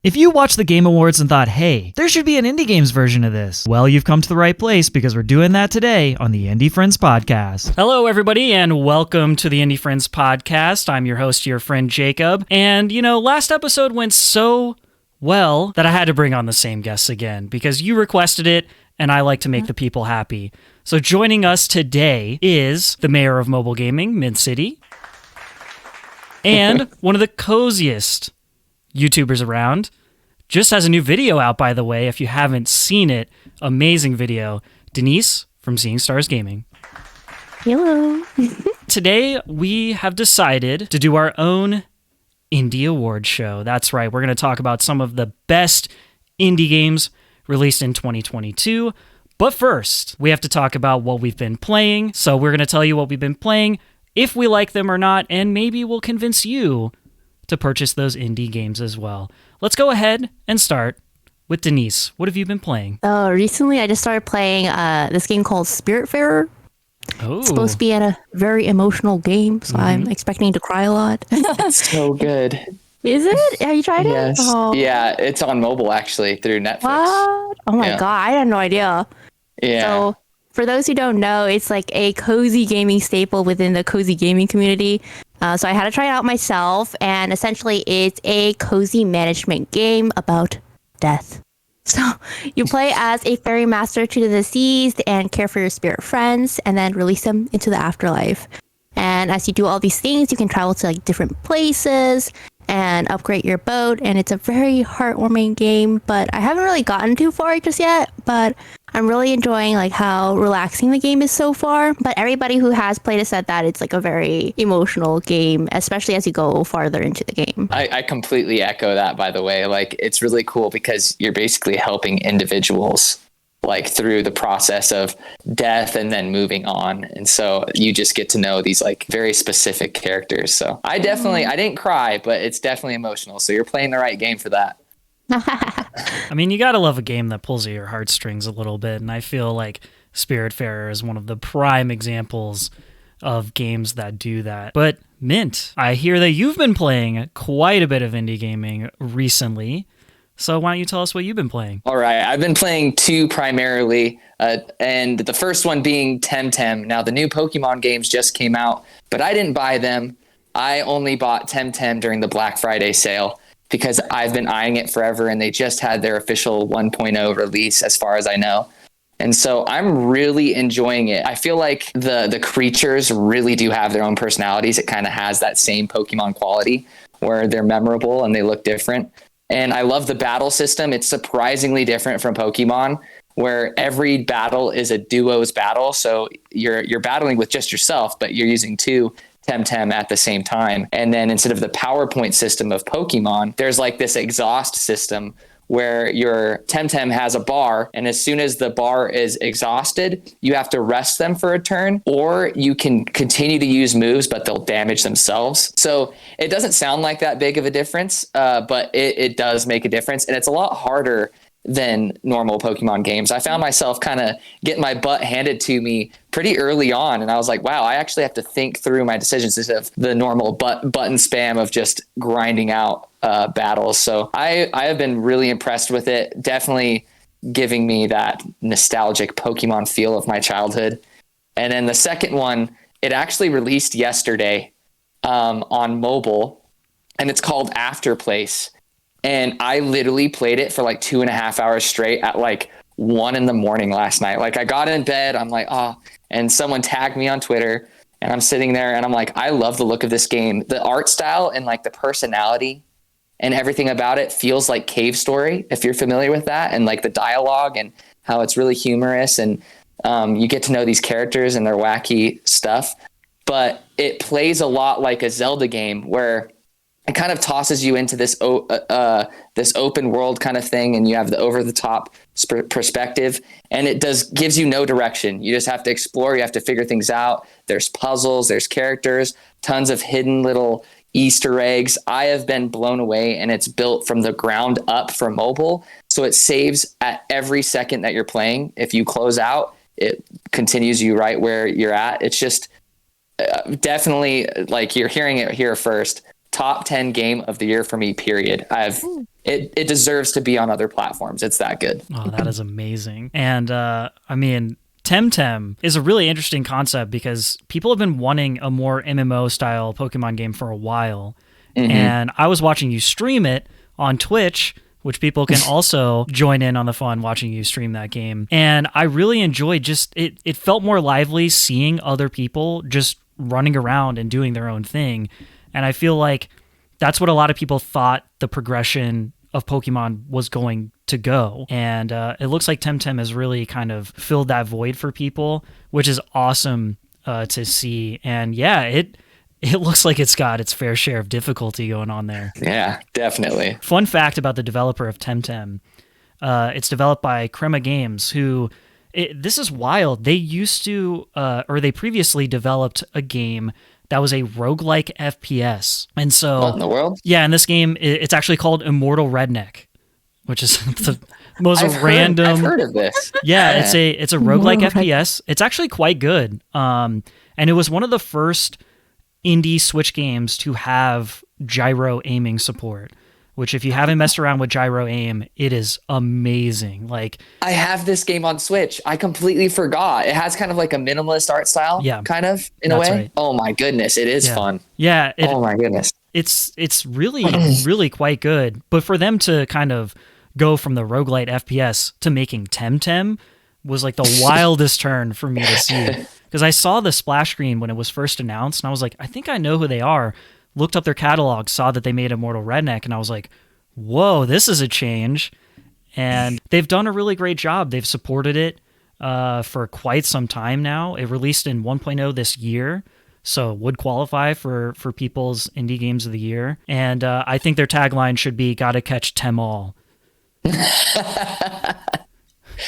If you watched the Game Awards and thought, hey, there should be an indie games version of this, well, you've come to the right place because we're doing that today on the Indie Friends Podcast. Hello, everybody, and welcome to the Indie Friends Podcast. I'm your host, your friend Jacob. And, last episode went so well that I had to bring on the same guests again because you requested it, and I like to make the people happy. So joining us today is the mayor of mobile gaming, Mid-City, and one of the coziest YouTubers around. Just has a new video out, by the way, if you haven't seen it. Amazing video. Denise from SeeingStarsGaming. Hello. Today, we have decided to do our own indie award show. That's right. We're going to talk about some of the best indie games released in 2022. But first, we have to talk about what we've been playing. So we're going to tell you what we've been playing, if we like them or not, and maybe we'll convince you to purchase those indie games as well. Let's go ahead and start with Denise. What have you been playing? Recently I just started playing this game called Spiritfarer. Oh. It's supposed to be a very emotional game, so I'm expecting to cry a lot. It's so good. Is it? Have you tried it? Yes. Oh. Yeah, it's on mobile actually through Netflix. What? Oh my god, I had no idea. Yeah. So for those who don't know, it's like a cozy gaming staple within the cozy gaming community. So I had to try it out myself, and essentially it's a cozy management game about death. So you play as a fairy master to the deceased and care for your spirit friends and then release them into the afterlife. And as you do all these things, you can travel to like different places and upgrade your boat, and it's a very heartwarming game, but I haven't really gotten too far just yet, but I'm really enjoying like how relaxing the game is so far. But everybody who has played it said that it's like a very emotional game, especially as you go farther into the game. I completely echo that, by the way. Like, it's really cool because you're basically helping individuals like through the process of death and then moving on. And so you just get to know these like very specific characters. So I didn't cry, but it's definitely emotional. So you're playing the right game for that. I mean, you gotta love a game that pulls at your heartstrings a little bit, and I feel like Spiritfarer is one of the prime examples of games that do that. But Mint, I hear that you've been playing quite a bit of indie gaming recently. So why don't you tell us what you've been playing? All right. I've been playing two primarily, and the first one being TemTem. Now, the new Pokemon games just came out, but I didn't buy them. I only bought TemTem during the Black Friday sale because I've been eyeing it forever, and they just had their official 1.0 release, as far as I know. And so I'm really enjoying it. I feel like the creatures really do have their own personalities. It kind of has that same Pokemon quality where they're memorable and they look different. And I love the battle system. It's surprisingly different from Pokemon, where every battle is a duos battle. So you're battling with just yourself, but you're using two TemTem at the same time. And then instead of the PowerPoint system of Pokemon, there's like this exhaust system where your TemTem has a bar, and as soon as the bar is exhausted, you have to rest them for a turn, or you can continue to use moves, but they'll damage themselves. So it doesn't sound like that big of a difference, but it does make a difference, and it's a lot harder than normal Pokemon games. I found myself kind of getting my butt handed to me pretty early on, and I was like, wow, I actually have to think through my decisions instead of the normal button spam of just grinding out battles. So I have been really impressed with it. Definitely giving me that nostalgic Pokemon feel of my childhood. And then the second one, it actually released yesterday on mobile, and it's called Afterplace. And I literally played it for like 2.5 hours straight at like 1 a.m. last night. Like, I got in bed, I'm like, and someone tagged me on Twitter, and I'm sitting there and I'm like, I love the look of this game. The art style and like the personality and everything about it feels like Cave Story, if you're familiar with that, and like the dialogue and how it's really humorous, and you get to know these characters and their wacky stuff. But it plays a lot like a Zelda game where it kind of tosses you into this open world kind of thing, and you have the over the top perspective, and it gives you no direction. You just have to explore. You have to figure things out. There's puzzles, there's characters, tons of hidden little Easter eggs. I have been blown away, and it's built from the ground up for mobile. So it saves at every second that you're playing. If you close out, it continues you right where you're at. It's just definitely, like, you're hearing it here first. Top 10 game of the year for me, period. I've it deserves to be on other platforms. It's that good. Oh, that is amazing. And I mean, TemTem is a really interesting concept because people have been wanting a more MMO style Pokemon game for a while. And I was watching you stream it on Twitch, which people can also join in on the fun watching you stream that game. And I really enjoyed just it felt more lively seeing other people just running around and doing their own thing. And I feel like that's what a lot of people thought the progression of Pokemon was going to go. And it looks like TemTem has really kind of filled that void for people, which is awesome to see. And yeah, it looks like it's got its fair share of difficulty going on there. Yeah, definitely. Fun fact about the developer of TemTem. It's developed by Crema Games, who, this is wild. They used to, or they previously developed a game that was a roguelike FPS. And so... What in the world? Yeah, in this game, it's actually called Immortal Redneck, which is the most random... I've heard of this. Yeah, it's a roguelike FPS. It's actually quite good. And it was one of the first indie Switch games to have gyro aiming support, which if you haven't messed around with gyro aim, it is amazing. Like, I have this game on Switch. I completely forgot. It has kind of like a minimalist art style, kind of, in a way. Right. Oh my goodness, it is fun. Yeah. Oh my goodness. It's really, really quite good. But for them to kind of go from the roguelite FPS to making TemTem was like the wildest turn for me to see. Because I saw the splash screen when it was first announced, and I was like, I think I know who they are. Looked up their catalog, saw that they made Immortal Redneck, and I was like, whoa, this is a change. And they've done a really great job. They've supported it for quite some time now. It released in 1.0 this year, so it would qualify for people's indie games of the year. And I think their tagline should be, gotta catch Tem all.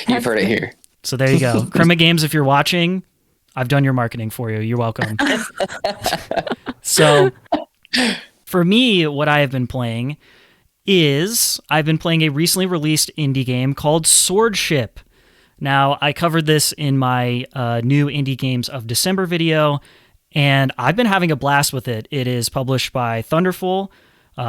You've heard it here. So there you go. Crema Games, if you're watching, I've done your marketing for you. You're welcome. So for me, what I have been playing is I've been playing a recently released indie game called Swordship. Now, I covered this in my new indie games of December video, and I've been having a blast with it. It is published by Thunderful.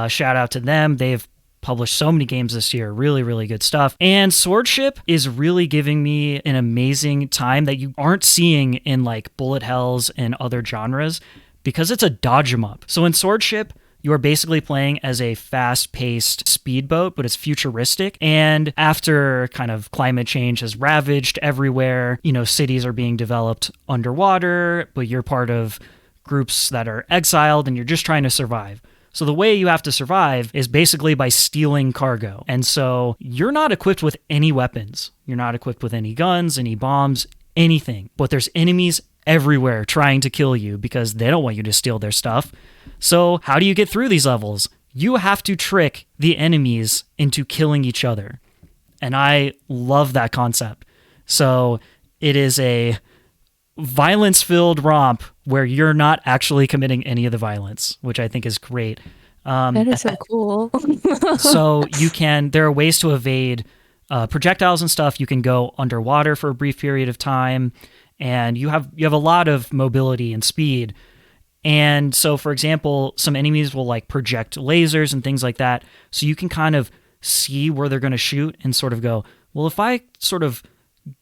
Shout out to them. They've published so many games this year. Really, really good stuff. And Swordship is really giving me an amazing time that you aren't seeing in like bullet hells and other genres because it's a dodge 'em up. So in Swordship, you are basically playing as a fast-paced speedboat, but it's futuristic. And after kind of climate change has ravaged everywhere, you know, cities are being developed underwater, but you're part of groups that are exiled and you're just trying to survive. So the way you have to survive is basically by stealing cargo. And so you're not equipped with any weapons. You're not equipped with any guns, any bombs, anything. But there's enemies everywhere trying to kill you because they don't want you to steal their stuff. So how do you get through these levels? You have to trick the enemies into killing each other. And I love that concept. So it is a violence-filled romp where you're not actually committing any of the violence, which I think is great. That is so cool. So there are ways to evade projectiles and stuff. You can go underwater for a brief period of time, and you have a lot of mobility and speed. And so, for example, some enemies will like project lasers and things like that. So you can kind of see where they're going to shoot and sort of go, well, if I sort of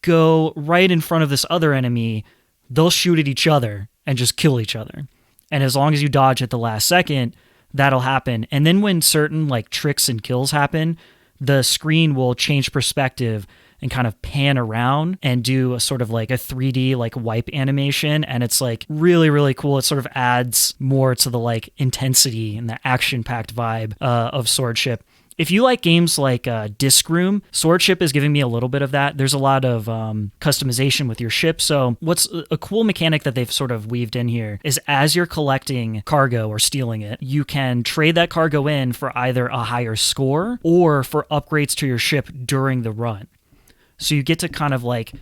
go right in front of this other enemy, they'll shoot at each other and just kill each other. And as long as you dodge at the last second, that'll happen. And then when certain like tricks and kills happen, the screen will change perspective and kind of pan around and do a sort of like a 3D like wipe animation. And it's like really, really cool. It sort of adds more to the like intensity and the action-packed vibe of Swordship. If you like games like Disc Room, Swordship is giving me a little bit of that. There's a lot of customization with your ship. So what's a cool mechanic that they've sort of weaved in here is as you're collecting cargo or stealing it, you can trade that cargo in for either a higher score or for upgrades to your ship during the run. So you get to kind of like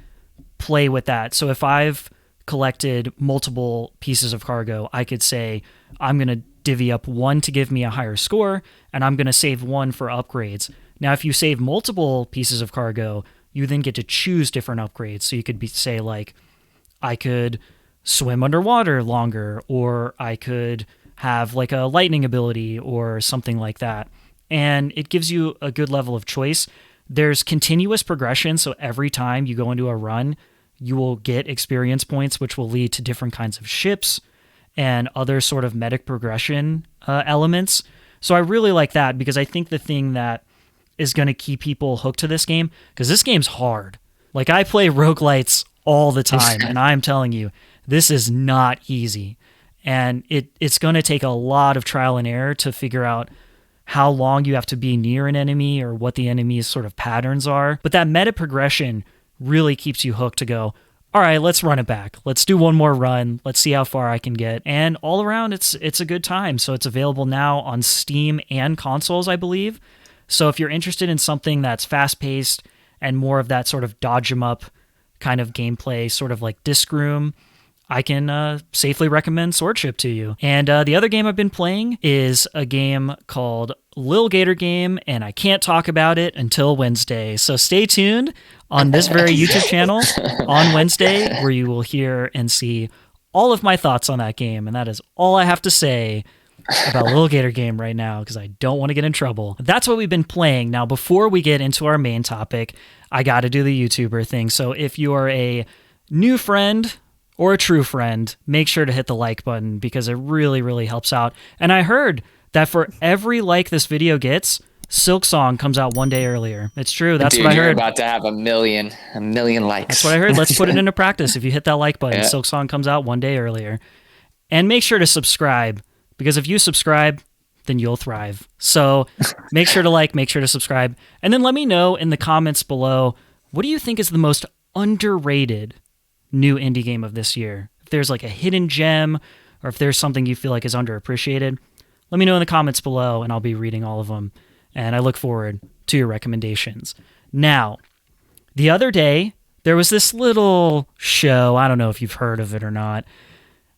play with that. So if I've collected multiple pieces of cargo, I could say, I'm going to divvy up one to give me a higher score, and I'm going to save one for upgrades. Now, if you save multiple pieces of cargo, you then get to choose different upgrades. So you could say like, I could swim underwater longer, or I could have like a lightning ability or something like that. and it gives you a good level of choice. There's continuous progression, so every time you go into a run, you will get experience points, which will lead to different kinds of ships and other sort of medic progression elements. So I really like that, because I think the thing that is going to keep people hooked to this game, because this game's hard. Like, I play roguelites all the time, and I'm telling you, this is not easy. And it's going to take a lot of trial and error to figure out how long you have to be near an enemy or what the enemy's sort of patterns are. But that meta progression really keeps you hooked to go, all right, let's run it back. Let's do one more run. Let's see how far I can get. And all around, it's a good time. So it's available now on Steam and consoles, I believe. So if you're interested in something that's fast-paced and more of that sort of dodge 'em up kind of gameplay, sort of like Disc Room, I can safely recommend Swordship to you. And the other game I've been playing is a game called Lil Gator Game, and I can't talk about it until Wednesday. So stay tuned on this very YouTube channel on Wednesday, where you will hear and see all of my thoughts on that game. And that is all I have to say about Lil Gator Game right now, because I don't want to get in trouble. That's what we've been playing. Now, before we get into our main topic, I got to do the YouTuber thing. So if you are a new friend or a true friend, make sure to hit the like button, because it really, really helps out. And I heard that for every like this video gets, Silksong comes out one day earlier. It's true. That's what I heard. You're about to have a million likes. That's what I heard. Let's put it into practice. If you hit that like button, yeah. Silksong comes out one day earlier. And make sure to subscribe, because if you subscribe, then you'll thrive. So make sure to like, make sure to subscribe. And then let me know in the comments below, what do you think is the most underrated new indie game of this year? If there's like a hidden gem, or if there's something you feel like is underappreciated, let me know in the comments below, and I'll be reading all of them. And I look forward to your recommendations. Now, the other day, there was this little show. I don't know if you've heard of it or not.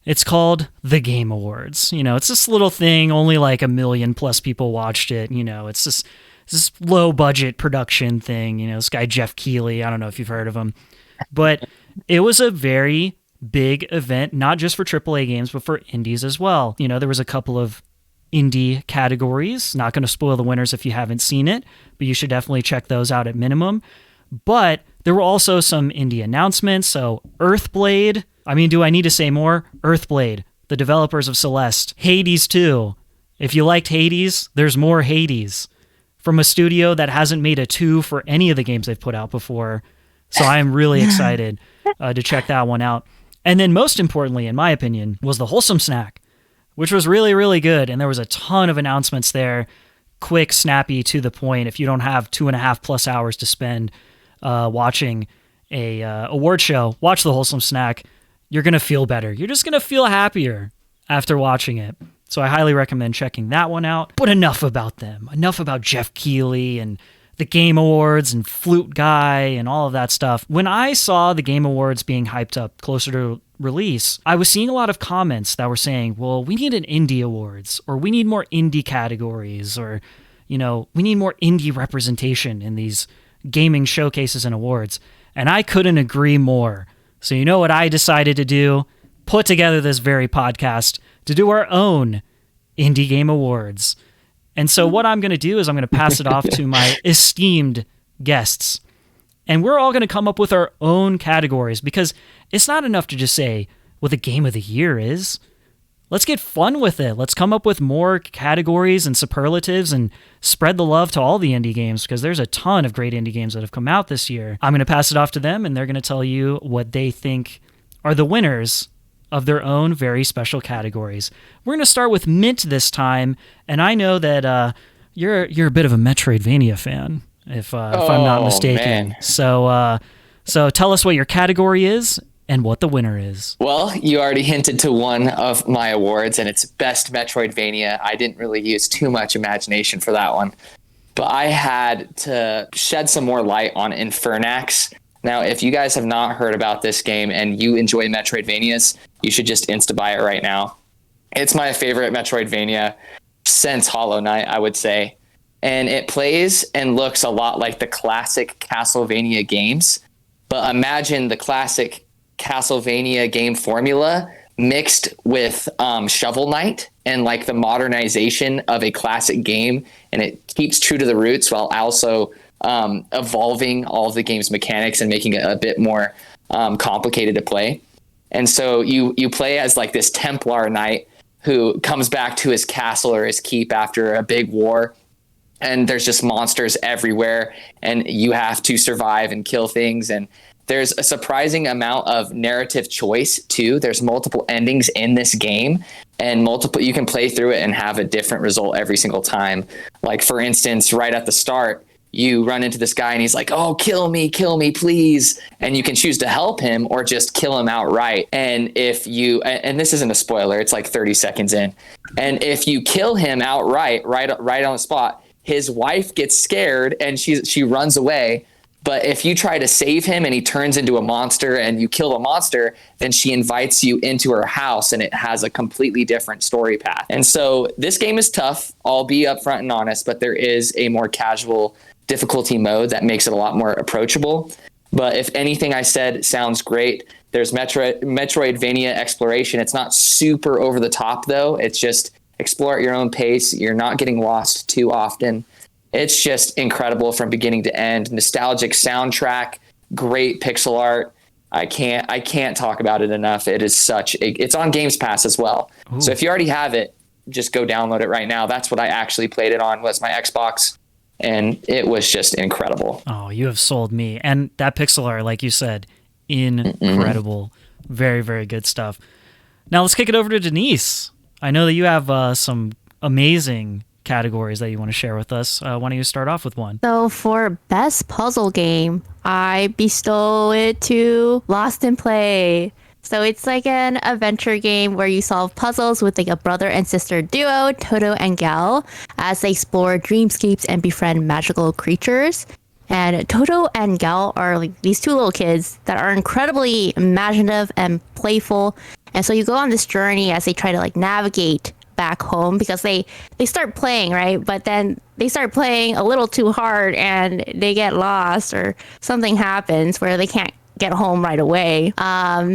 It's called The Game Awards. You know, it's this little thing, only like 1 million plus people watched it. You know, it's this low budget production thing. You know, this guy Jeff Keighley, I don't know if you've heard of him. But it was a very big event, not just for AAA games, but for indies as well. You know, there was a couple of indie categories. Not going to spoil the winners if you haven't seen it, but you should definitely check those out at minimum. But there were also some indie announcements. So Earthblade, I mean, do I need to say more? Earthblade, the developers of Celeste. Hades 2. If you liked Hades, there's more Hades from a studio that hasn't made a 2 for any of the games they've put out before. So I'm really excited to check that one out. And then most importantly, in my opinion, was the Wholesome Snack, which was really, really good. And there was a ton of announcements there. Quick, snappy, to the point. If you don't have 2.5+ hours to spend watching a award show, watch the Wholesome Snack. You're going to feel better. You're just going to feel happier after watching it. So I highly recommend checking that one out. But enough about them. Enough about Jeff Keighley and the Game Awards and Flute Guy and all of that stuff. When I saw the Game Awards being hyped up closer to release, I was seeing a lot of comments that were saying, well, we need an indie awards, or we need more indie categories, or, you know, we need more indie representation in these gaming showcases and awards. And I couldn't agree more. So you know what I decided to do? Put together this very podcast to do our own Indie Game Awards. And so what I'm going to do is I'm going to pass it off to my esteemed guests. And we're all going to come up with our own categories, because it's not enough to just say what the game of the year is. Let's get fun with it. Let's come up with more categories and superlatives and spread the love to all the indie games, because there's a ton of great indie games that have come out this year. I'm going to pass it off to them, and they're going to tell you what they think are the winners of their own very special categories. We're going to start with Mint this time, and I know that you're a bit of a Metroidvania fan, if I'm not mistaken. Man. So tell us what your category is and what the winner is. Well, you already hinted to one of my awards, and it's Best Metroidvania. I didn't really use too much imagination for that one, but I had to shed some more light on Infernax. Now, if you guys have not heard about this game and you enjoy Metroidvanias, you should just insta-buy it right now. It's my favorite Metroidvania since Hollow Knight, I would say. And it plays and looks a lot like the classic Castlevania games. But imagine the classic Castlevania game formula, mixed with Shovel Knight and like the modernization of a classic game, and it keeps true to the roots while also evolving all of the game's mechanics and making it a bit more complicated to play. And so you play as like this Templar knight who comes back to his castle or his keep after a big war, and there's just monsters everywhere, and you have to survive and kill things. And there's a surprising amount of narrative choice too. There's multiple endings in this game, and you can play through it and have a different result every single time. Like for instance, right at the start, you run into this guy and he's like, "Oh, kill me, please." And you can choose to help him or just kill him outright. And and this isn't a spoiler, it's like 30 seconds in. And if you kill him outright, right on the spot, his wife gets scared and she runs away. But if you try to save him and he turns into a monster and you kill the monster, then she invites you into her house, and it has a completely different story path. And so this game is tough, I'll be upfront and honest, but there is a more casual difficulty mode that makes it a lot more approachable. But if anything I said sounds great, there's Metroidvania exploration. It's not super over the top though. It's just explore at your own pace. You're not getting lost too often. It's just incredible from beginning to end. Nostalgic soundtrack, great pixel art. I can't talk about it enough. It is it's on Games Pass as well. Ooh. So if you already have it, just go download it right now. That's what I actually played it on, was my Xbox. And it was just incredible. Oh, you have sold me. And that pixel art, like you said, incredible. Mm-hmm. Very, very good stuff. Now let's kick it over to Denise. I know that you have some amazing categories that you want to share with us. Why don't you start off with one? So for best puzzle game, I bestow it to Lost in Play. So it's like an adventure game where you solve puzzles with like a brother and sister duo, Toto and Gal, as they explore dreamscapes and befriend magical creatures. And Toto and Gal are like these two little kids that are incredibly imaginative and playful. And so you go on this journey as they try to like navigate back home, because they start playing, right? But then they start playing a little too hard and they get lost, or something happens where they can't get home right away.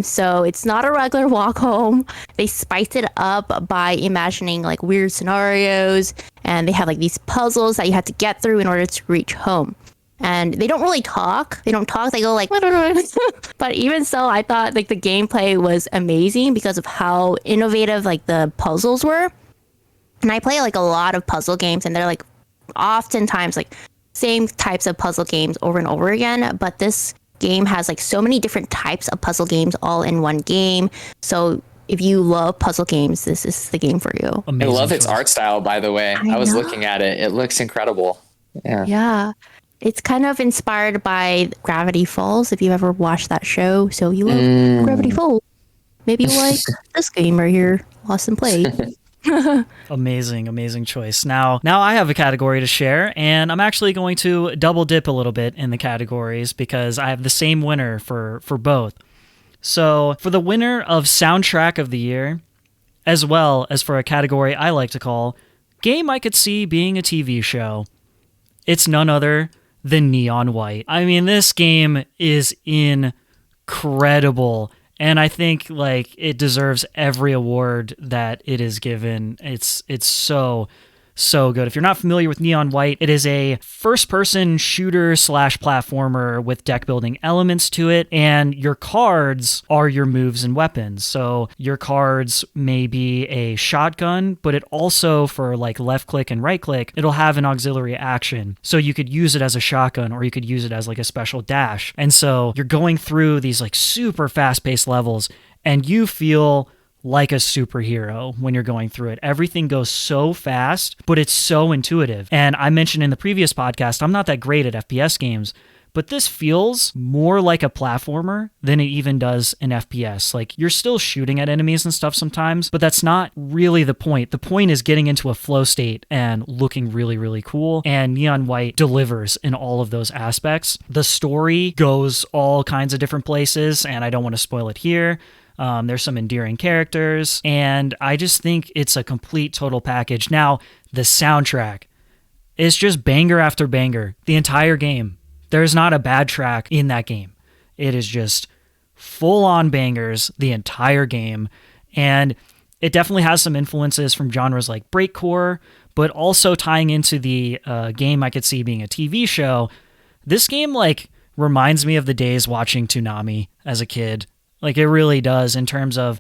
So it's not a regular walk home. They spice it up by imagining like weird scenarios, and they have like these puzzles that you have to get through in order to reach home. And they don't really talk. They go like, but even so, I thought like the gameplay was amazing because of how innovative like the puzzles were. And I play like a lot of puzzle games, and they're like oftentimes like same types of puzzle games over and over again. But this game has like so many different types of puzzle games all in one game. So if you love puzzle games, this is the game for you. Amazing. I love its art style, by the way. I was looking at it. It looks incredible. Yeah. It's kind of inspired by Gravity Falls, if you've ever watched that show. So you love Gravity Falls. Maybe you like this game right here, Lost in Play. Amazing choice. Now I have a category to share, and I'm actually going to double dip a little bit in the categories because I have the same winner for both. So for the winner of Soundtrack of the Year, as well as for a category I like to call Game I Could See Being a TV Show, it's none other than Neon White. I mean, this game is incredible, and I think like it deserves every award that it is given. It's so good. If you're not familiar with Neon White, it is a first-person shooter / platformer with deck-building elements to it, and your cards are your moves and weapons. So your cards may be a shotgun, but it also, for like left-click and right-click, it'll have an auxiliary action. So you could use it as a shotgun, or you could use it as like a special dash. And so you're going through these like super fast-paced levels, and you feel like a superhero when you're going through it. Everything goes so fast, but it's so intuitive. And I mentioned in the previous podcast, I'm not that great at FPS games, but this feels more like a platformer than it even does an FPS. Like, you're still shooting at enemies and stuff sometimes, but that's not really the point. The point is getting into a flow state and looking really, really cool. And Neon White delivers in all of those aspects. The story goes all kinds of different places, and I don't want to spoil it here. There's some endearing characters, and I just think it's a complete total package. Now, the soundtrack is just banger after banger. The entire game. There's not a bad track in that game. It is just full-on bangers the entire game, And it definitely has some influences from genres like breakcore, but also tying into the game I could see being a TV show. This game like reminds me of the days watching Toonami as a kid. Like it really does in terms of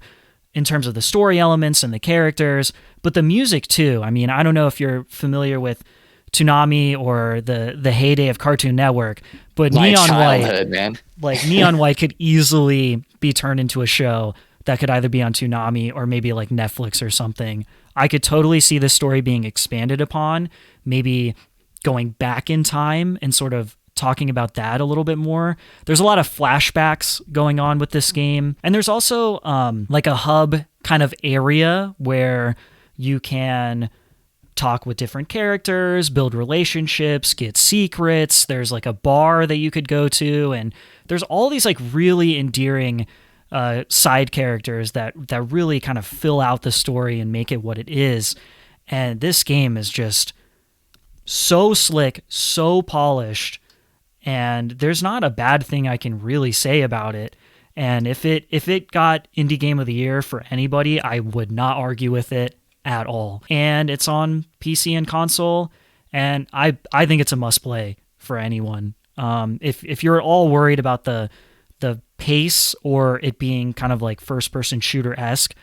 the story elements and the characters, but the music too. I mean, I don't know if you're familiar with Toonami or the heyday of Cartoon Network, but Neon White, man. Like Neon White could easily be turned into a show that could either be on Toonami or maybe like Netflix or something. I could totally see this story being expanded upon, maybe going back in time and sort of talking about that a little bit more. There's a lot of flashbacks going on with this game. And there's also like a hub kind of area where you can talk with different characters, build relationships, get secrets. There's like a bar that you could go to. And there's all these like really endearing side characters that really kind of fill out the story and make it what it is. And this game is just so slick, so polished, and there's not a bad thing I can really say about it. And if it got Indie Game of the Year for anybody, I would not argue with it at all. And it's on PC and console, and I think it's a must play for anyone. If you're at all worried about the pace or it being kind of like first person shooter-esque,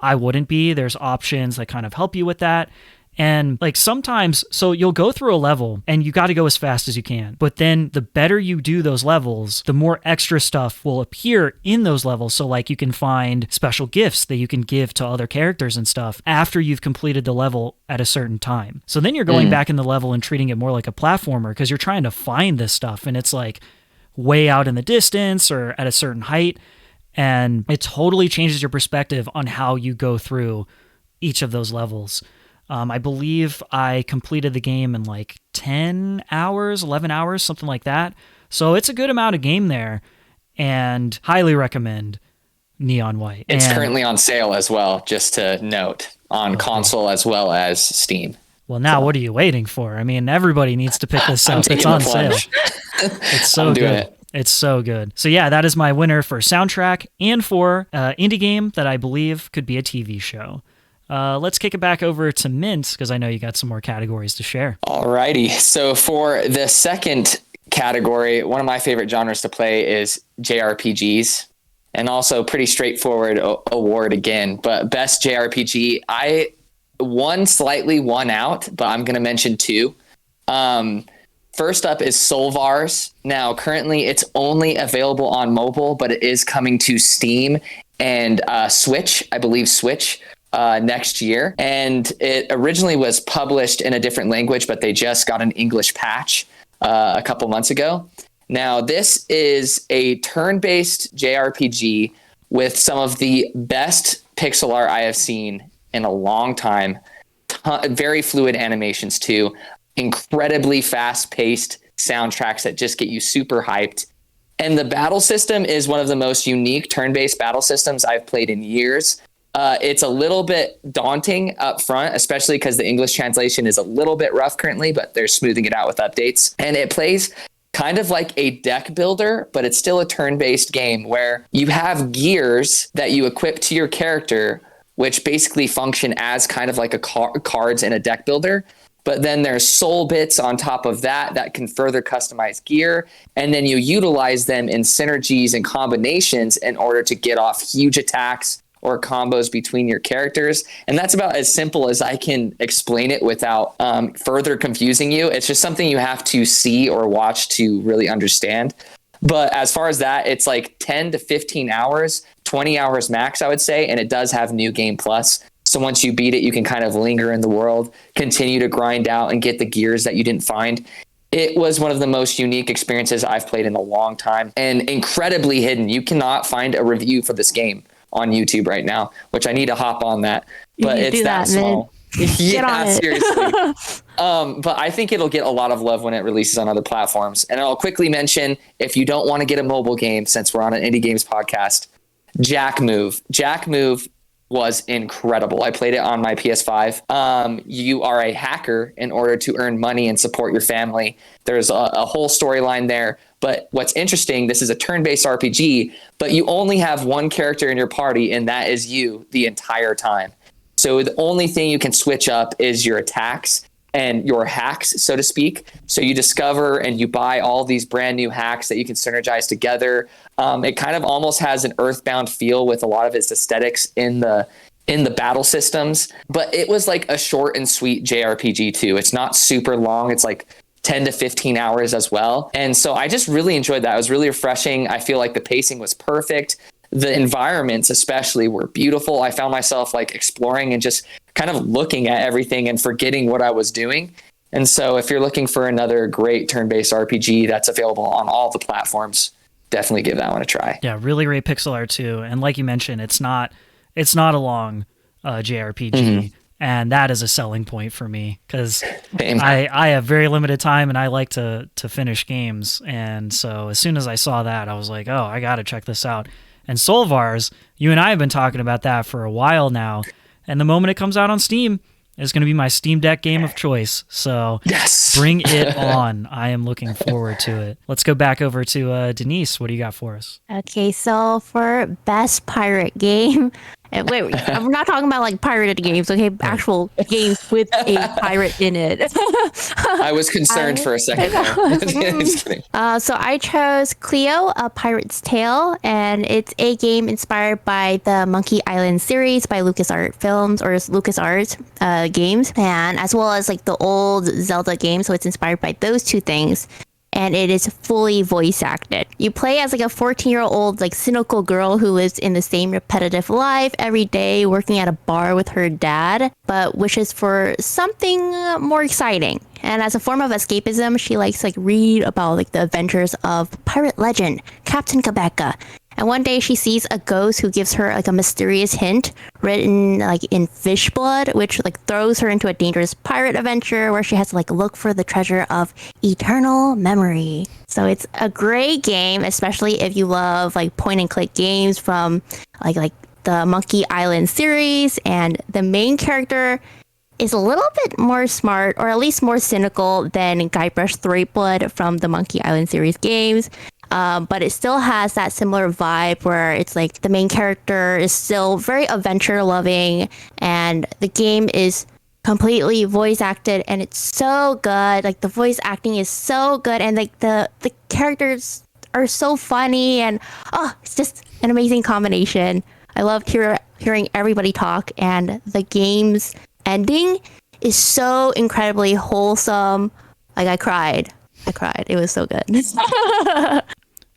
I wouldn't be. There's options that kind of help you with that. And like sometimes, so you'll go through a level and you got to go as fast as you can. But then the better you do those levels, the more extra stuff will appear in those levels. So like you can find special gifts that you can give to other characters and stuff after you've completed the level at a certain time. So then you're going back in the level and treating it more like a platformer because you're trying to find this stuff and it's like way out in the distance or at a certain height. And it totally changes your perspective on how you go through each of those levels. I believe I completed the game in like 10 hours, 11 hours, something like that. So it's a good amount of game there, and highly recommend Neon White. It's currently on sale as well, just to note, on console as well as Steam. Well, now what are you waiting for? I mean, everybody needs to pick this up. It's on sale. It's so good. It's so good. So yeah, that is my winner for soundtrack and for indie game that I believe could be a TV show. Let's kick it back over to Mint, because I know you got some more categories to share. Alrighty. So for the second category, one of my favorite genres to play is JRPGs, and also pretty straightforward award again. But best JRPG, I slightly won out, but I'm going to mention two. First up is Solvars. Now, currently it's only available on mobile, but it is coming to Steam and Switch, I believe Switch, next year. And it originally was published in a different language, but they just got an English patch a couple months ago. Now, this is a turn-based JRPG with some of the best pixel art I have seen in a long time. Very fluid animations too. Incredibly fast-paced soundtracks that just get you super hyped. And the battle system is one of the most unique turn-based battle systems I've played in years. It's a little bit daunting up front, especially because the English translation is a little bit rough currently, but they're smoothing it out with updates. And it plays kind of like a deck builder, but it's still a turn-based game where you have gears that you equip to your character, which basically function as kind of like a cards in a deck builder. But then there's soul bits on top of that can further customize gear. And then you utilize them in synergies and combinations in order to get off huge attacks or combos between your characters. And that's about as simple as I can explain it without further confusing you. It's just something you have to see or watch to really understand. But as far as that, it's like 10 to 15 hours, 20 hours max, I would say. And it does have New Game Plus. So once you beat it, you can kind of linger in the world, continue to grind out and get the gears that you didn't find. It was one of the most unique experiences I've played in a long time and incredibly hidden. You cannot find a review for this game on YouTube right now, which I need to hop on that, but it's that small. Yeah, seriously. But I think it'll get a lot of love when it releases on other platforms. And I'll quickly mention, if you don't want to get a mobile game, since we're on an indie games podcast, Jack Move. Jack Move was incredible. I played it on my PS5. You are a hacker in order to earn money and support your family. There's a whole storyline there. But what's interesting, this is a turn-based RPG, but you only have one character in your party, and that is you the entire time. So the only thing you can switch up is your attacks and your hacks, so to speak. So you discover and you buy all these brand new hacks that you can synergize together. It kind of almost has an Earthbound feel with a lot of its aesthetics in the battle systems, but it was like a short and sweet JRPG too. It's not super long. It's like 10 to 15 hours as well. And so I just really enjoyed that. It was really refreshing. I feel like the pacing was perfect. The environments especially were beautiful. I found myself like exploring and just kind of looking at everything and forgetting what I was doing. And so if you're looking for another great turn-based RPG that's available on all the platforms, definitely give that one a try. Yeah, really great pixel art too. And like you mentioned, it's not a long JRPG. Mm-hmm. And that is a selling point for me because I have very limited time and I like to finish games. And so as soon as I saw that, I was like, oh, I got to check this out. And Solvars, you and I have been talking about that for a while now. And the moment it comes out on Steam, it's going to be my Steam Deck game of choice. So yes. Bring it on. I am looking forward to it. Let's go back over to Denise. What do you got for us? Okay, so for best pirate game, wait, we're not talking about like pirated games, okay? Actual games with a pirate in it. I was concerned for a second there. So I chose Cleo, A Pirate's Tale, and it's a game inspired by the Monkey Island series by LucasArts Films or LucasArts games, and as well as like the old Zelda games. So it's inspired by those two things. And it is fully voice acted. You play as like a 14-year-old like cynical girl who lives in the same repetitive life every day, working at a bar with her dad, but wishes for something more exciting. And as a form of escapism, she likes like read about like the adventures of pirate legend Captain Quebeca. And one day she sees a ghost who gives her like a mysterious hint written like in fish blood, which like throws her into a dangerous pirate adventure where she has to like look for the treasure of eternal memory. So it's a great game, especially if you love like point and click games from like the Monkey Island series. And the main character is a little bit more smart, or at least more cynical than Guybrush Threepwood from the Monkey Island series games. But it still has that similar vibe where it's like the main character is still very adventure loving and the game is completely voice acted and it's so good. Like the voice acting is so good and like the characters are so funny and it's just an amazing combination. I loved hearing everybody talk, and the game's ending is so incredibly wholesome. Like I cried. It was so good.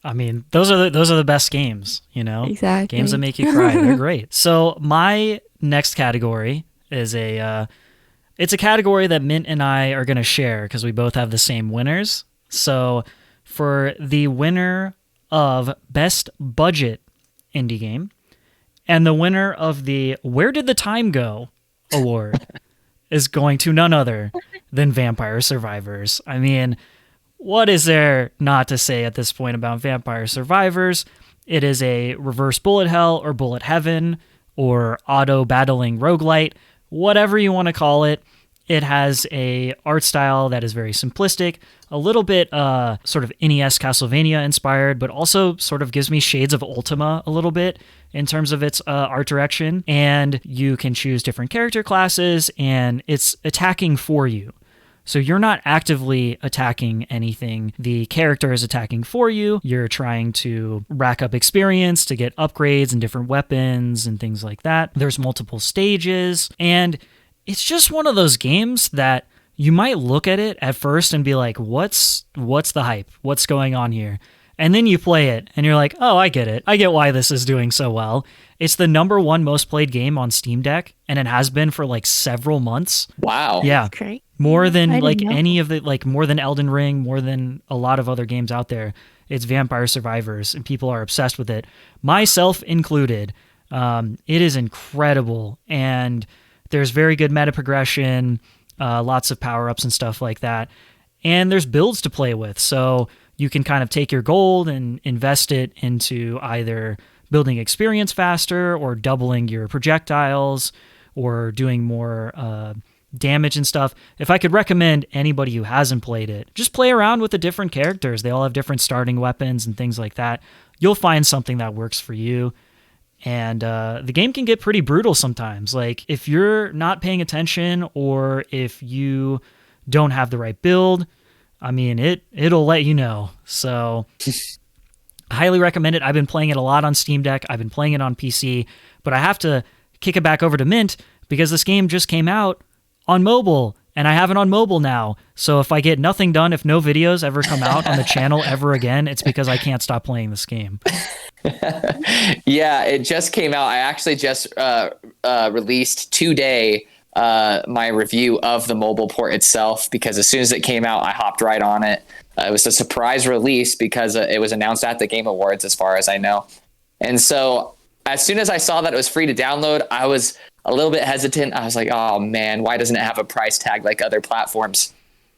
I mean, those are the best games, you know? Exactly. Games that make you cry. They're great. So my next category is it's a category that Mint and I are going to share because we both have the same winners. So for the winner of Best Budget Indie Game and the winner of the Where Did the Time Go award is going to none other than Vampire Survivors. I mean, what is there not to say at this point about Vampire Survivors? It is a reverse bullet hell or bullet heaven or auto-battling roguelite, whatever you want to call it. It has a art style that is very simplistic, a little bit sort of NES Castlevania inspired, but also sort of gives me shades of Ultima a little bit in terms of its art direction. And you can choose different character classes, and it's attacking for you. So you're not actively attacking anything. The character is attacking for you. You're trying to rack up experience to get upgrades and different weapons and things like that. There's multiple stages, and it's just one of those games that you might look at it at first and be like, what's the hype? What's going on here? And then you play it and you're like, oh, I get it. I get why this is doing so well. It's the #1 most played game on Steam Deck, and it has been for like several months. Wow. Yeah. That's great. More than like any of the, like more than Elden Ring, more than a lot of other games out there. It's Vampire Survivors, and people are obsessed with it, myself included. It is incredible, and there's very good meta progression, lots of power-ups and stuff like that. And there's builds to play with, so you can kind of take your gold and invest it into either building experience faster or doubling your projectiles or doing more damage and stuff. If I could recommend anybody who hasn't played it, just play around with the different characters. They all have different starting weapons and things like that. You'll find something that works for you. And the game can get pretty brutal sometimes. Like if you're not paying attention or if you don't have the right build, I mean, it'll let you know. So I highly recommend it. I've been playing it a lot on Steam Deck. I've been playing it on PC, but I have to kick it back over to Mint because this game just came out on mobile and I have it on mobile now. So if I get nothing done, if no videos ever come out on the channel ever again, it's because I can't stop playing this game. Yeah, it just came out. I actually just released today my review of the mobile port itself, because as soon as it came out, I hopped right on it. It was a surprise release because it was announced at the Game Awards, as far as I know. And so as soon as I saw that it was free to download, I was a little bit hesitant. I was like, oh man, why doesn't it have a price tag like other platforms?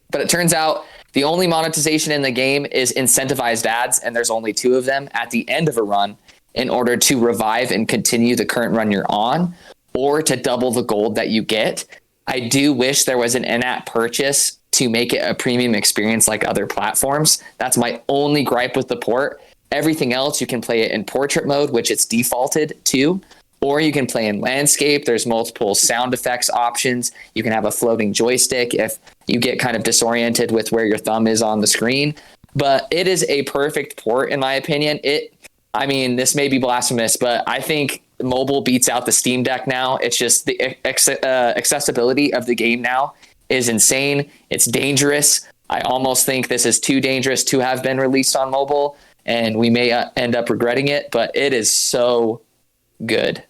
But it turns out the only monetization in the game is incentivized ads, and there's only 2 of them at the end of a run in order to revive and continue the current run you're on, or to double the gold that you get. I do wish there was an in-app purchase to make it a premium experience like other platforms. That's my only gripe with the port. Everything else, you can play it in portrait mode, which it's defaulted to, or you can play in landscape. There's multiple sound effects options. You can have a floating joystick if you get kind of disoriented with where your thumb is on the screen. But it is a perfect port, in my opinion. I mean, this may be blasphemous, but I think mobile beats out the Steam Deck now. It's just the accessibility of the game now is insane. It's dangerous. I almost think this is too dangerous to have been released on mobile, and we may end up regretting it, but it is so good.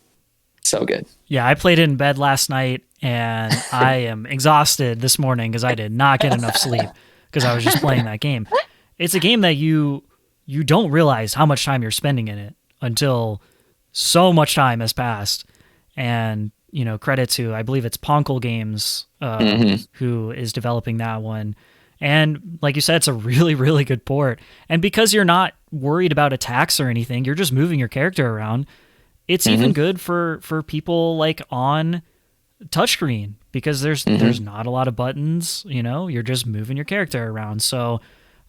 So good. Yeah, I played it in bed last night, and I am exhausted this morning because I did not get enough sleep because I was just playing that game. It's a game that you don't realize how much time you're spending in it until so much time has passed. And, you know, credit to, I believe it's Ponkel Games, who is developing that one. And like you said, it's a really, really good port. And because you're not worried about attacks or anything, you're just moving your character around. It's even good for people like on touchscreen because there's not a lot of buttons, you know, you're just moving your character around. So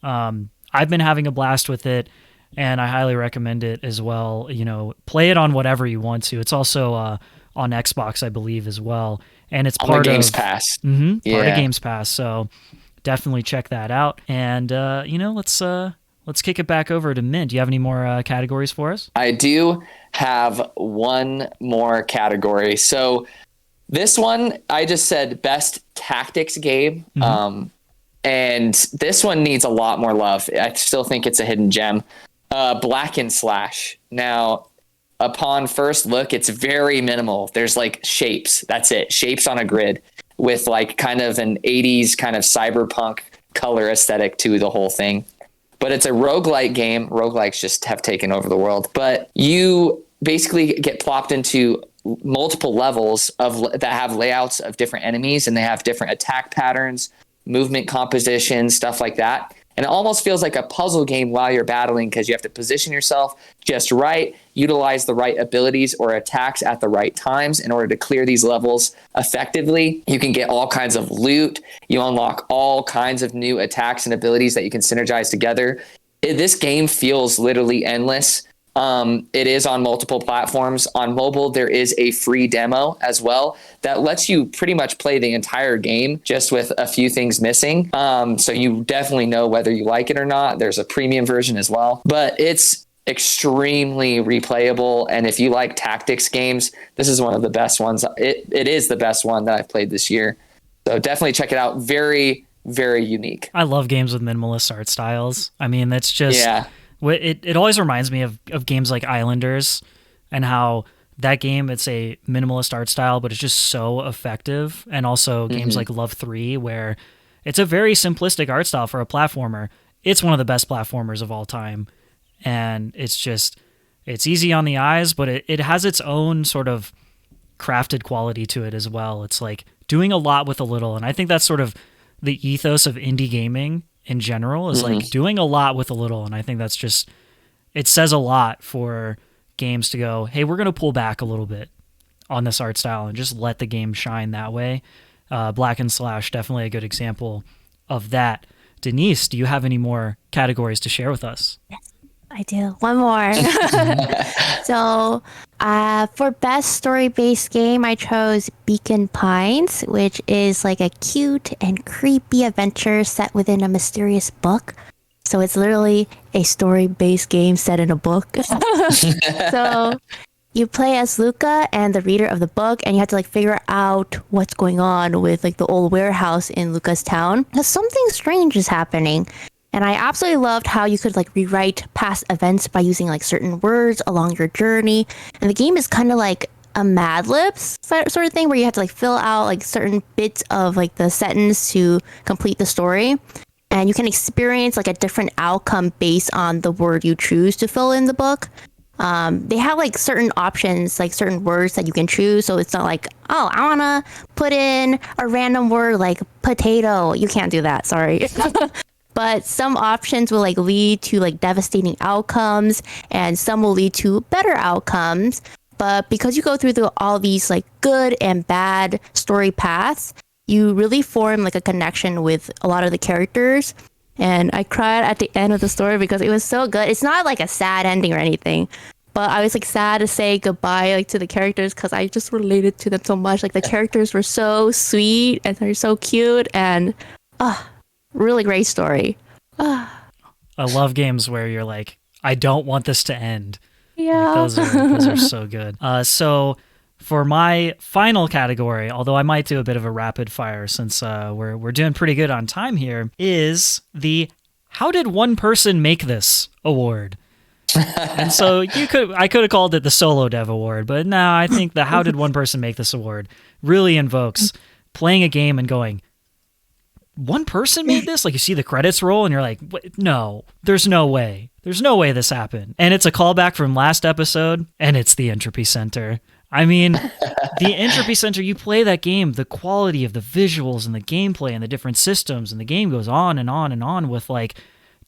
I've been having a blast with it, and I highly recommend it as well. You know, play it on whatever you want to. It's also on Xbox, I believe, as well. And it's part of Games Pass. Part of Games Pass. So definitely check that out. And, you know, let's kick it back over to Mint. Do you have any more categories for us? I do have one more category. So this one, I just said best tactics game. And this one needs a lot more love. I still think it's a hidden gem. Black and Slash. Now, upon first look, it's very minimal. There's like shapes. That's it. Shapes on a grid with like kind of an 80s kind of cyberpunk color aesthetic to the whole thing. But it's a roguelike game. Roguelikes just have taken over the world. But you basically get plopped into multiple levels that have layouts of different enemies, and they have different attack patterns, movement composition, stuff like that. And it almost feels like a puzzle game while you're battling, because you have to position yourself just right, utilize the right abilities or attacks at the right times in order to clear these levels effectively. You can get all kinds of loot. You unlock all kinds of new attacks and abilities that you can synergize together. This game feels literally endless. It is on multiple platforms. On mobile, there is a free demo as well that lets you pretty much play the entire game just with a few things missing. So you definitely know whether you like it or not. There's a premium version as well, but it's extremely replayable. And if you like tactics games, this is one of the best ones. It is the best one that I've played this year. So definitely check it out. Very, very unique. I love games with minimalist art styles. I mean, that's just... Yeah. It always reminds me of games like Islanders and how that game, it's a minimalist art style, but it's just so effective. And also games like Love 3, where it's a very simplistic art style for a platformer. It's one of the best platformers of all time. And it's easy on the eyes, but it has its own sort of crafted quality to it as well. It's like doing a lot with a little. And I think that's sort of the ethos of indie gaming in general, is like doing a lot with a little. And I think that's just, it says a lot for games to go, hey, we're going to pull back a little bit on this art style and just let the game shine that way. Black and Slash, definitely a good example of that. Denise, do you have any more categories to share with us? Yes, I do. One more. So for best story-based game, I chose Beacon Pines, which is like a cute and creepy adventure set within a mysterious book. So it's literally a story-based game set in a book. So you play as Luca and the reader of the book, and you have to like figure out what's going on with like the old warehouse in Luca's town. Because something strange is happening. And I absolutely loved how you could like rewrite past events by using like certain words along your journey. And the game is kind of like a Mad Libs sort of thing where you have to like fill out like certain bits of like the sentence to complete the story. And you can experience like a different outcome based on the word you choose to fill in the book. They have like certain options, like certain words that you can choose. So it's not like, oh, I want to put in a random word like potato. You can't do that. Sorry. But some options will like lead to like devastating outcomes, and some will lead to better outcomes. But because you go through all these like good and bad story paths, you really form like a connection with a lot of the characters. And I cried at the end of the story because it was so good. It's not like a sad ending or anything, but I was like sad to say goodbye like to the characters because I just related to them so much. Like the characters were so sweet and they're so cute, and really great story. I love games where you're like, I don't want this to end. Yeah. Like, those are so good. So for my final category, although I might do a bit of a rapid fire since we're doing pretty good on time here, is the How Did One Person Make This award. And so I could have called it the Solo Dev Award, but no, I think the How Did One Person Make This award really invokes playing a game and going, one person made this? Like you see the credits roll and you're like, no, there's no way. There's no way this happened. And it's a callback from last episode, and it's the Entropy Centre. I mean, the Entropy Centre, you play that game, the quality of the visuals and the gameplay and the different systems, and the game goes on and on and on with like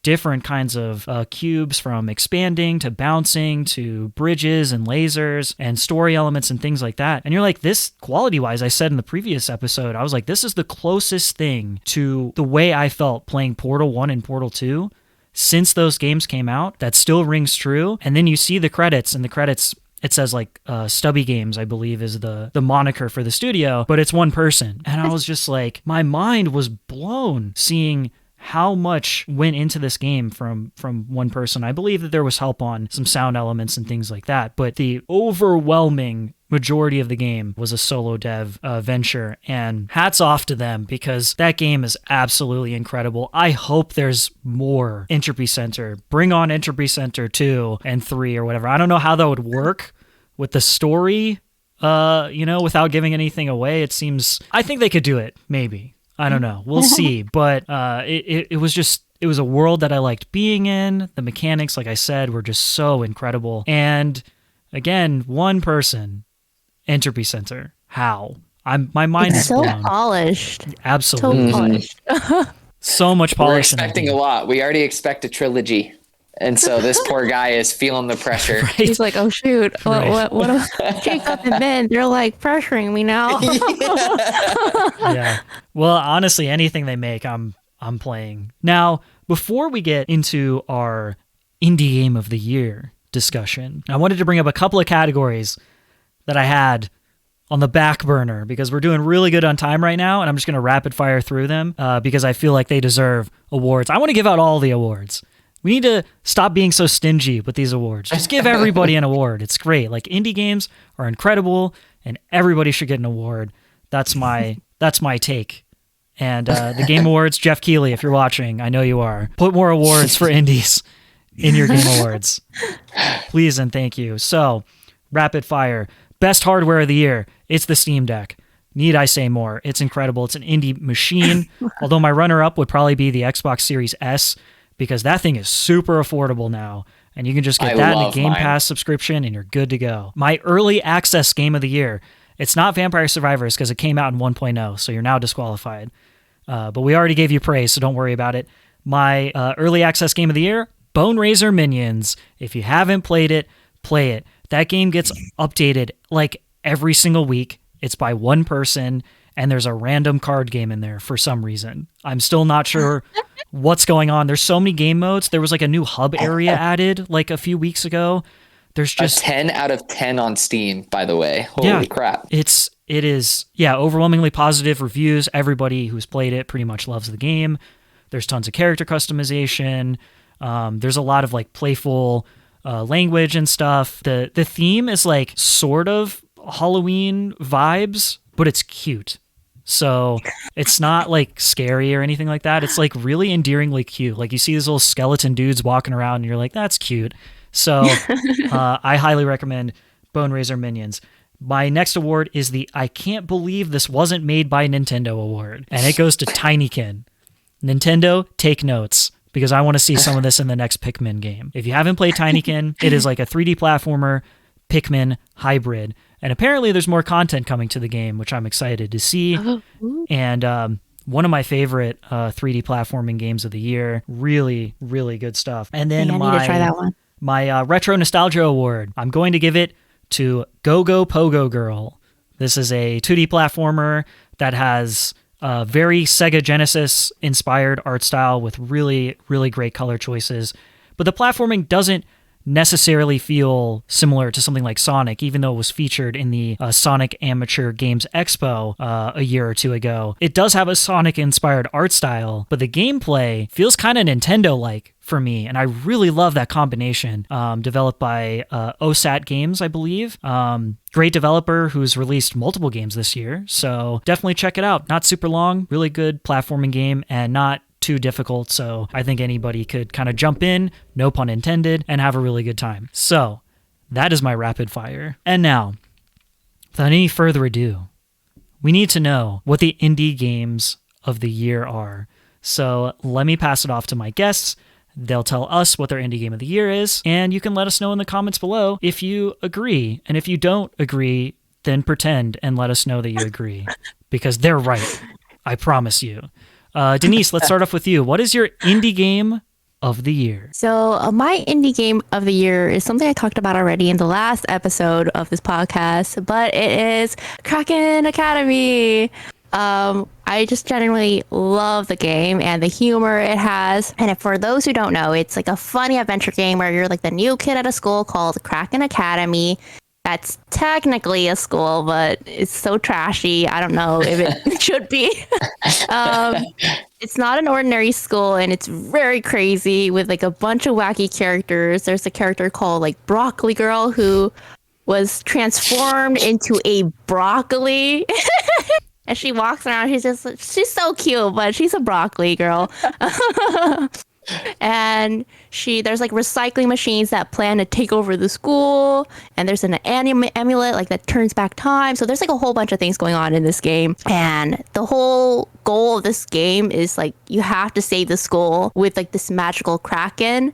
different kinds of cubes, from expanding to bouncing to bridges and lasers and story elements and things like that. And you're like, this quality-wise, I said in the previous episode, I was like, this is the closest thing to the way I felt playing Portal 1 and Portal 2 since those games came out. That still rings true. And then you see the credits, and the credits, it says like Stubby Games, I believe, is the moniker for the studio, but it's one person. And I was just like, my mind was blown seeing how much went into this game from one person. I believe that there was help on some sound elements and things like that, but the overwhelming majority of the game was a solo dev venture, and hats off to them because that game is absolutely incredible. I hope there's more Entropy Centre. Bring on Entropy Centre 2 and 3 or whatever. I don't know how that would work with the story, without giving anything away. I think they could do it, maybe. I don't know. We'll see. But it was a world that I liked being in. The mechanics, like I said, were just so incredible. And again, one person, Entropy Centre. How? My mind is so blown. Polished. Absolutely. So polished. So much polish. We're expecting a lot. We already expect a trilogy. And so this poor guy is feeling the pressure. Right. He's like, oh shoot, Right. what Jacob and Ben, they're like pressuring me now. Yeah. Well, honestly, anything they make, I'm playing. Now, before we get into our indie game of the year discussion, I wanted to bring up a couple of categories that I had on the back burner because we're doing really good on time right now, and I'm just going to rapid fire through them because I feel like they deserve awards. I want to give out all the awards. We need to stop being so stingy with these awards. Just give everybody an award. It's great. Like, indie games are incredible, and everybody should get an award. That's my take. And the Game Awards, Jeff Keighley, if you're watching, I know you are. Put more awards for indies in your Game Awards. Please and thank you. So, rapid fire. Best hardware of the year. It's the Steam Deck. Need I say more? It's incredible. It's an indie machine. Although my runner-up would probably be the Xbox Series S, because that thing is super affordable now, and you can just get that in a Game Pass subscription, and you're good to go. My early access game of the year, it's not Vampire Survivors because it came out in 1.0, so you're now disqualified. But we already gave you praise, so don't worry about it. My early access game of the year, Bone Razor Minions. If you haven't played it, play it. That game gets updated like every single week. It's by one person, and there's a random card game in there for some reason. I'm still not sure what's going on. There's so many game modes. There was like a new hub area added like a few weeks ago. There's just a 10 out of 10 on Steam, by the way. Holy crap. It is overwhelmingly positive reviews. Everybody who's played it pretty much loves the game. There's tons of character customization. There's a lot of like playful language and stuff. The theme is like sort of Halloween vibes, but it's cute. So it's not like scary or anything like that. It's like really endearingly cute. Like you see these little skeleton dudes walking around and you're like, that's cute. So I highly recommend Bone Razor Minions. My next award is the I Can't Believe This Wasn't Made by Nintendo award. And it goes to Tinykin. Nintendo, take notes, because I want to see some of this in the next Pikmin game. If you haven't played Tinykin, it is like a 3D platformer Pikmin hybrid. And apparently there's more content coming to the game, which I'm excited to see. And one of my favorite 3D platforming games of the year. Really, really good stuff. And then I need to try that one. My Retro Nostalgia Award, I'm going to give it to Go Go Pogogirl. This is a 2D platformer that has very Sega Genesis inspired art style with really, really great color choices. But the platforming doesn't necessarily feel similar to something like Sonic, even though it was featured in the Sonic Amateur Games Expo a year or two ago. It does have a Sonic-inspired art style, but the gameplay feels kind of Nintendo-like for me, and I really love that combination. Developed by OSAT Games, I believe. Great developer who's released multiple games this year, so definitely check it out. Not super long, really good platforming game, and not too difficult, so I think anybody could kind of jump in, no pun intended, and have a really good time. So that is my rapid fire. And now, without any further ado, we need to know what the indie games of the year are. So let me pass it off to my guests. They'll tell us what their indie game of the year is, and you can let us know in the comments below if you agree. And if you don't agree, then pretend and let us know that you agree, because they're right. I promise you. Denise, let's start off with you. What is your indie game of the year? So my indie game of the year is something I talked about already in the last episode of this podcast, but it is Kraken Academy. I just generally love the game and the humor it has. And for those who don't know, it's like a funny adventure game where you're like the new kid at a school called Kraken Academy. That's technically a school, but it's so trashy. I don't know if it should be. It's not an ordinary school, and it's very crazy with like a bunch of wacky characters. There's a character called like Broccoli Girl who was transformed into a broccoli. And she walks around. She's so cute, but she's a broccoli girl. And there's like recycling machines that plan to take over the school, and there's an amulet like that turns back time. So there's like a whole bunch of things going on in this game, and the whole goal of this game is like you have to save the school with like this magical kraken,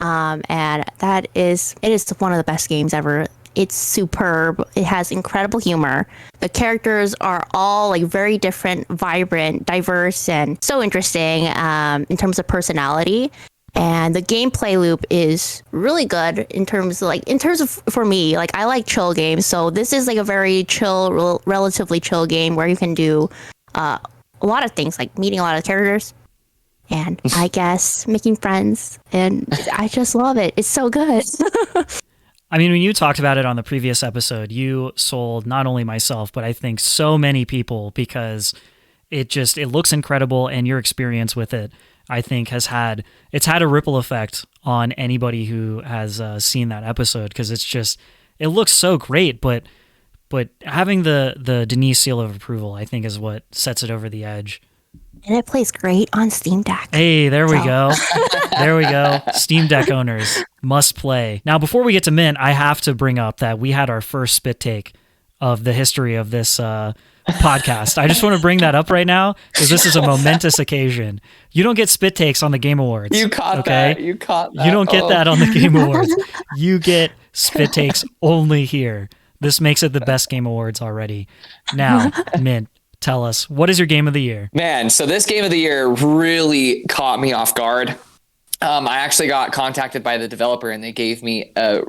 and it is one of the best games ever. It's superb. It has incredible humor. The characters are all like very different, vibrant, diverse, and so interesting in terms of personality. And the gameplay loop is really good in terms of for me, like I like chill games. So this is like a very chill, relatively chill game where you can do a lot of things, like meeting a lot of characters and I guess making friends. And I just love it. It's so good. I mean, when you talked about it on the previous episode, you sold not only myself, but I think so many people, because it looks incredible, and your experience with it, I think, had a ripple effect on anybody who has seen that episode, because it looks so great, but having the Denise seal of approval, I think, is what sets it over the edge. And it plays great on Steam Deck. Hey, there we go. There we go. Steam Deck owners must play. Now, before we get to Mint, I have to bring up that we had our first spit take of the history of this podcast. I just want to bring that up right now because this is a momentous occasion. You don't get spit takes on the Game Awards. You caught that. You caught that. You don't get that on the Game Awards. You get spit takes only here. This makes it the best Game Awards already. Now, Mint, tell us, what is your game of the year? Man, so this game of the year really caught me off guard. I actually got contacted by the developer and they gave me a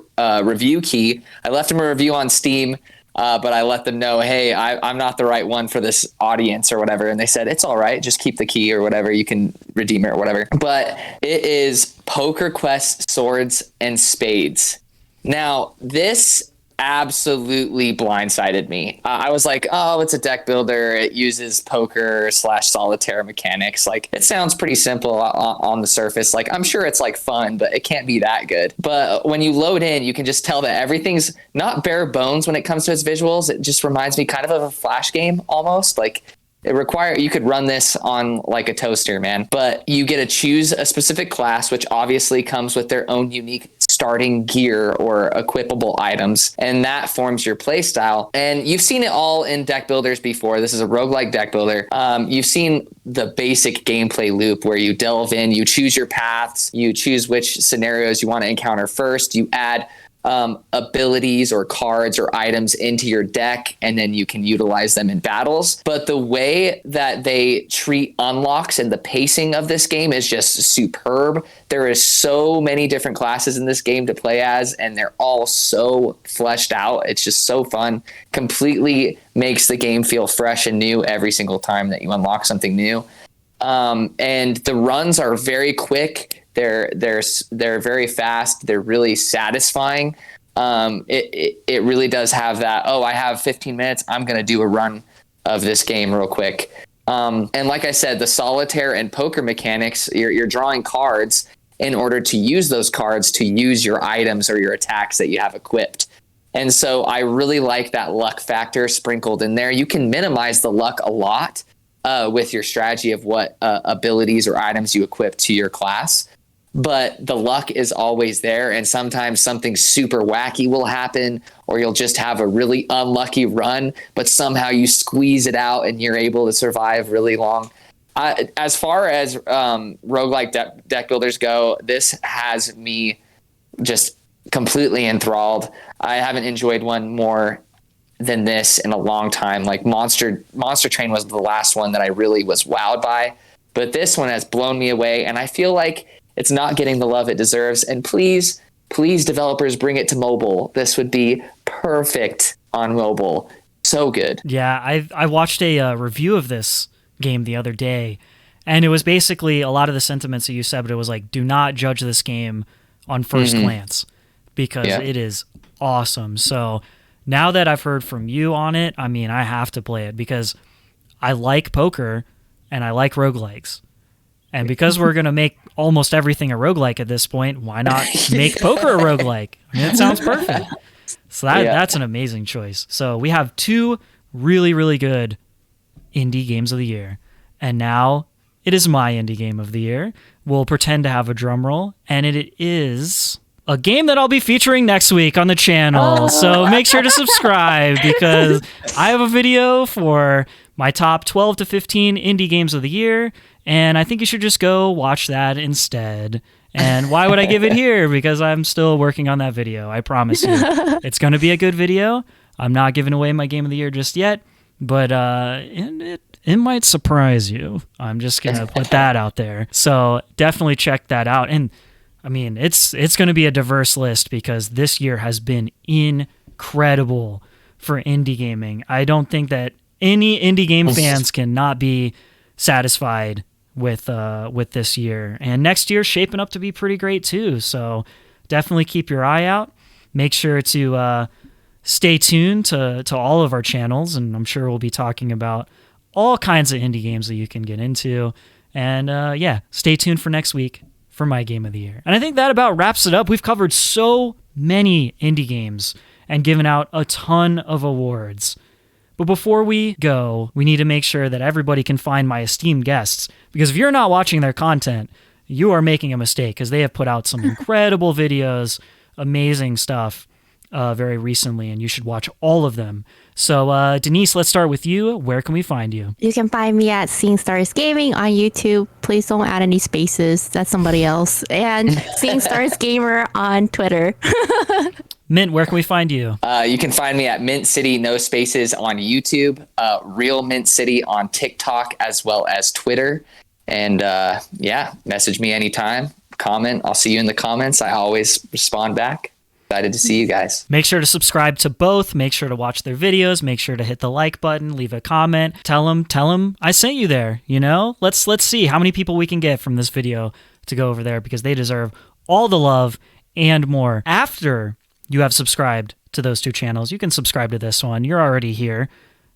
review key. I left them a review on Steam, but I let them know, hey, I'm not the right one for this audience or whatever. And they said, it's all right. Just keep the key or whatever. You can redeem it or whatever. But it is Poker Quest Swords and Spades. Now, this absolutely blindsided me. I was like, oh, it's a deck builder. It uses poker / solitaire mechanics. Like, it sounds pretty simple on the surface. Like, I'm sure it's like fun, but it can't be that good. But when you load in, you can just tell that everything's not bare bones when it comes to its visuals. It just reminds me kind of a Flash game almost. Like, you could run this on like a toaster, man, but you get to choose a specific class, which obviously comes with their own unique starting gear or equipable items. And that forms your play style. And you've seen it all in deck builders before. This is a roguelike deck builder. You've seen the basic gameplay loop where you delve in, you choose your paths, you choose which scenarios you want to encounter first, you add abilities or cards or items into your deck, and then you can utilize them in battles. But the way that they treat unlocks and the pacing of this game is just superb. There is so many different classes in this game to play as, and they're all so fleshed out. It's just so fun. Completely makes the game feel fresh and new every single time that you unlock something new. And the runs are very quick. They're very fast. They're really satisfying. It really does have that, oh, I have 15 minutes. I'm going to do a run of this game real quick. And like I said, the solitaire and poker mechanics, you're drawing cards in order to use those cards to use your items or your attacks that you have equipped. And so I really like that luck factor sprinkled in there. You can minimize the luck a lot with your strategy of what abilities or items you equip to your class. But the luck is always there, and sometimes something super wacky will happen, or you'll just have a really unlucky run, but somehow you squeeze it out and you're able to survive really long. As far as roguelike deck builders go, this has me just completely enthralled. I haven't enjoyed one more than this in a long time. Like Monster Train was the last one that I really was wowed by, but this one has blown me away, and I feel like it's not getting the love it deserves. And please, developers, bring it to mobile. This would be perfect on mobile. So good. Yeah, I watched a review of this game the other day, and it was basically a lot of the sentiments that you said, but it was like, do not judge this game on first glance, because it is awesome. So now that I've heard from you on it, I mean, I have to play it because I like poker and I like roguelikes. And because we're going to make almost everything a roguelike at this point, why not make poker a roguelike? I mean, it sounds perfect. So that's an amazing choice. So we have 2 really, really good indie games of the year. And now it is my indie game of the year. We'll pretend to have a drum roll. And it is a game that I'll be featuring next week on the channel. So make sure to subscribe because I have a video for my top 12 to 15 indie games of the year. And I think you should just go watch that instead. And why would I give it here? Because I'm still working on that video. I promise you. It's going to be a good video. I'm not giving away my game of the year just yet. But it might surprise you. I'm just going to put that out there. So definitely check that out. And I mean, it's going to be a diverse list because this year has been incredible for indie gaming. I don't think that any indie game fans cannot be satisfied with this year, and next year's shaping up to be pretty great too. So definitely keep your eye out. Make sure to stay tuned to all of our channels, and I'm sure we'll be talking about all kinds of indie games that you can get into. And stay tuned for next week for my game of the year. And I think that about wraps it up. We've covered so many indie games and given out a ton of awards. But before we go, we need to make sure that everybody can find my esteemed guests, because if you're not watching their content, you are making a mistake, because they have put out some incredible videos, amazing stuff very recently, and you should watch all of them. So Denise, let's start with you. Where can we find you? You can find me at SeeingStarsGaming on YouTube. Please don't add any spaces. That's somebody else. And SeeingStarsGamer on Twitter. Mint, where can we find you? You can find me at Mint City, no spaces on YouTube, Real Mint City on TikTok, as well as Twitter. And message me anytime. comment. I'll see you in the comments. I always respond back. Excited to see you guys. Make sure to subscribe to both. Make sure to watch their videos. Make sure to hit the like button, leave a comment. Tell them I sent you there, you know? Let's see how many people we can get from this video to go over there, because they deserve all the love and more. After you have subscribed to those two channels, you can subscribe to this one. You're already here.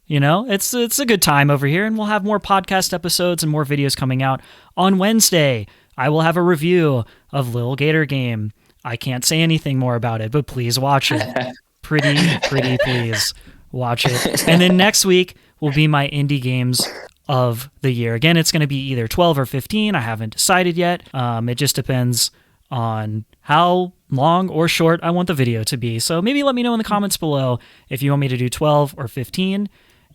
You know, it's a good time over here, and we'll have more podcast episodes and more videos coming out. On Wednesday, I will have a review of Lil Gator Game. I can't say anything more about it, but please watch it. Pretty please watch it. And then next week will be my indie games of the year. Again, it's going to be either 12 or 15. I haven't decided yet. It just depends on how long or short I want the video to be. So maybe let me know in the comments below if you want me to do 12 or 15.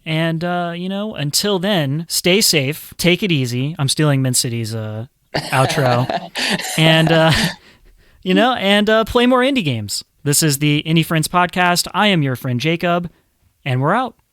And, until then, stay safe, take it easy. I'm stealing Mint City's outro. And, play more indie games. This is the Indie Friends Podcast. I am your friend Jacob, and we're out.